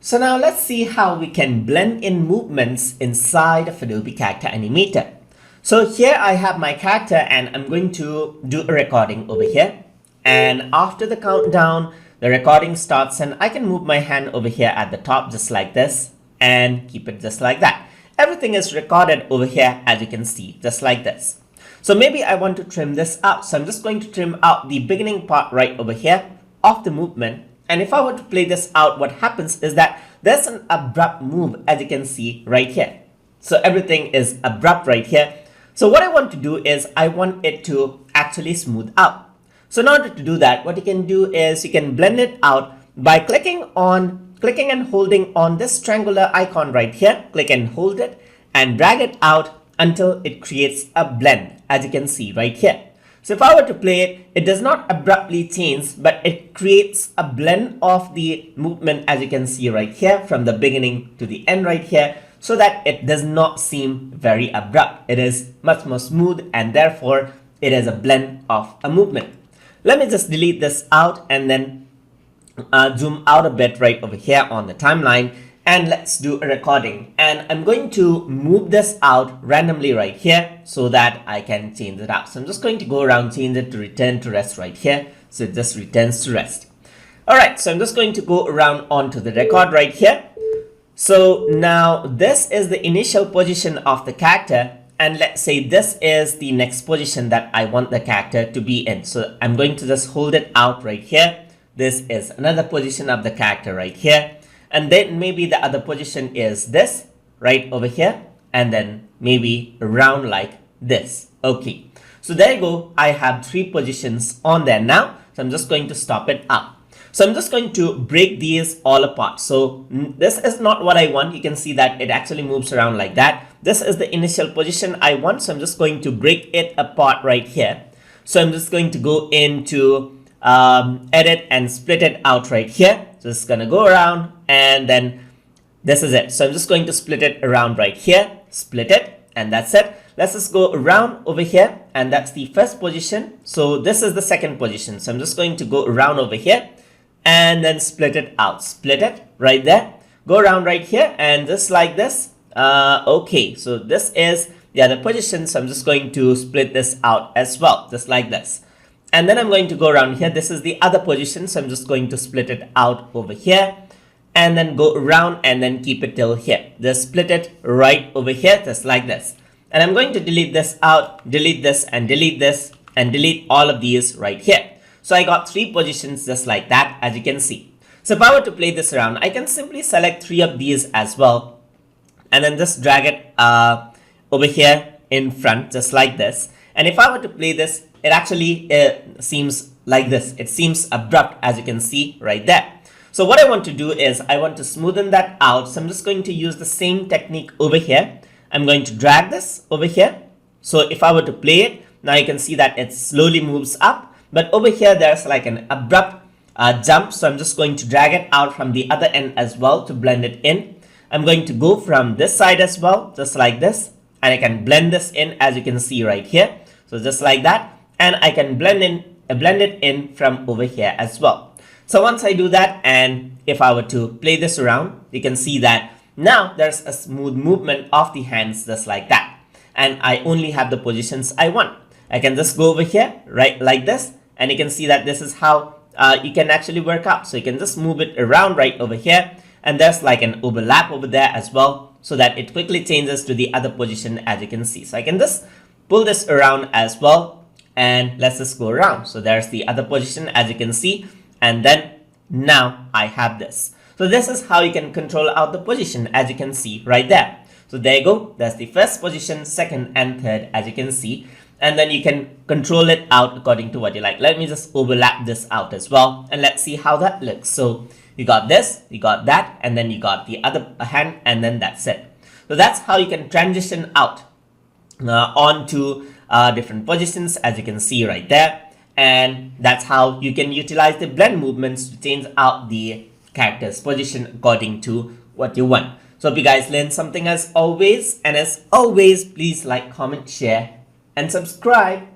So now let's see how we can blend in movements inside of Adobe Character Animator. So here I have my character and I'm going to do a recording over here. And after the countdown, the recording starts and I can move my hand over here at the top just like this and keep it just like that. Everything is recorded over here as you can see, just like this. So maybe I want to trim this out. So I'm just going to trim out the beginning part right over here of the movement. And if I were to play this out, what happens is that there's an abrupt move as you can see right here. So everything is abrupt right here. So what I want to do is I want it to actually smooth out. So in order to do that, what you can do is you can blend it out by clicking and holding on this triangular icon right here. Click and hold it and drag it out until it creates a blend as you can see right here. So if I were to play it, it does not abruptly change, but it creates a blend of the movement as you can see right here from the beginning to the end right here, so that it does not seem very abrupt. It is much more smooth and therefore it is a blend of a movement. Let me just delete this out and then zoom out a bit right over here on the timeline, and let's do a recording. And I'm going to move this out randomly right here so that I can change it out. So I'm just going to go around, change it to return to rest right here. So it just returns to rest. All right, so I'm just going to go around onto the record right here. So now this is the initial position of the character. And let's say this is the next position that I want the character to be in. So I'm going to just hold it out right here. This is another position of the character right here. And then maybe the other position is this right over here. And then maybe around like this. Okay. So there you go. I have 3 positions on there now. So I'm just going to stop it up. So I'm just going to break these all apart. So this is not what I want. You can see that it actually moves around like that. This is the initial position I want. So I'm just going to break it apart right here. So I'm just going to go into edit and split it out right here. So it's going to go around and then this is it. So I'm just going to split it around right here, split it, and that's it. Let's just go around over here, and that's the first position. So this is the second position. So I'm just going to go around over here and then split it out, split it right there, go around right here and just like this. Okay, so this is the other position. So I'm just going to split this out as well, just like this. And then I'm going to go around here. This is the other position. So I'm just going to split it out over here and then go around and then keep it till here. Just split it right over here, just like this. And I'm going to delete this out, delete this and delete this and delete all of these right here. So I got 3 positions just like that, as you can see. So if I were to play this around, I can simply select 3 of these as well. And then just drag it over here in front, just like this. And if I were to play this, it actually seems like this. It seems abrupt as you can see right there. So what I want to do is I want to smoothen that out. So I'm just going to use the same technique over here. I'm going to drag this over here. So if I were to play it, now you can see that it slowly moves up. But over here, there's like an abrupt jump. So I'm just going to drag it out from the other end as well to blend it in. I'm going to go from this side as well, just like this. And I can blend this in as you can see right here. So just like that. And I can blend it in from over here as well. So once I do that, and if I were to play this around, you can see that now there's a smooth movement of the hands just like that. And I only have the positions I want. I can just go over here, right, like this. And you can see that this is how you can actually work out. So you can just move it around right over here. And there's like an overlap over there as well, so that it quickly changes to the other position as you can see. So I can just pull this around as well. And let's just go around. So there's the other position as you can see. And then now I have this. So this is how you can control out the position as you can see right there. So there you go. That's the first position, second and third as you can see. And then you can control it out according to what you like. Let me just overlap this out as well. And let's see how that looks. So you got this, you got that, and then you got the other hand, and then that's it. So that's how you can transition out onto different positions as you can see right there. And that's how you can utilize the blend movements to change out the character's position according to what you want. So hope you guys learned something as always. And as always, please like, comment, share, and subscribe.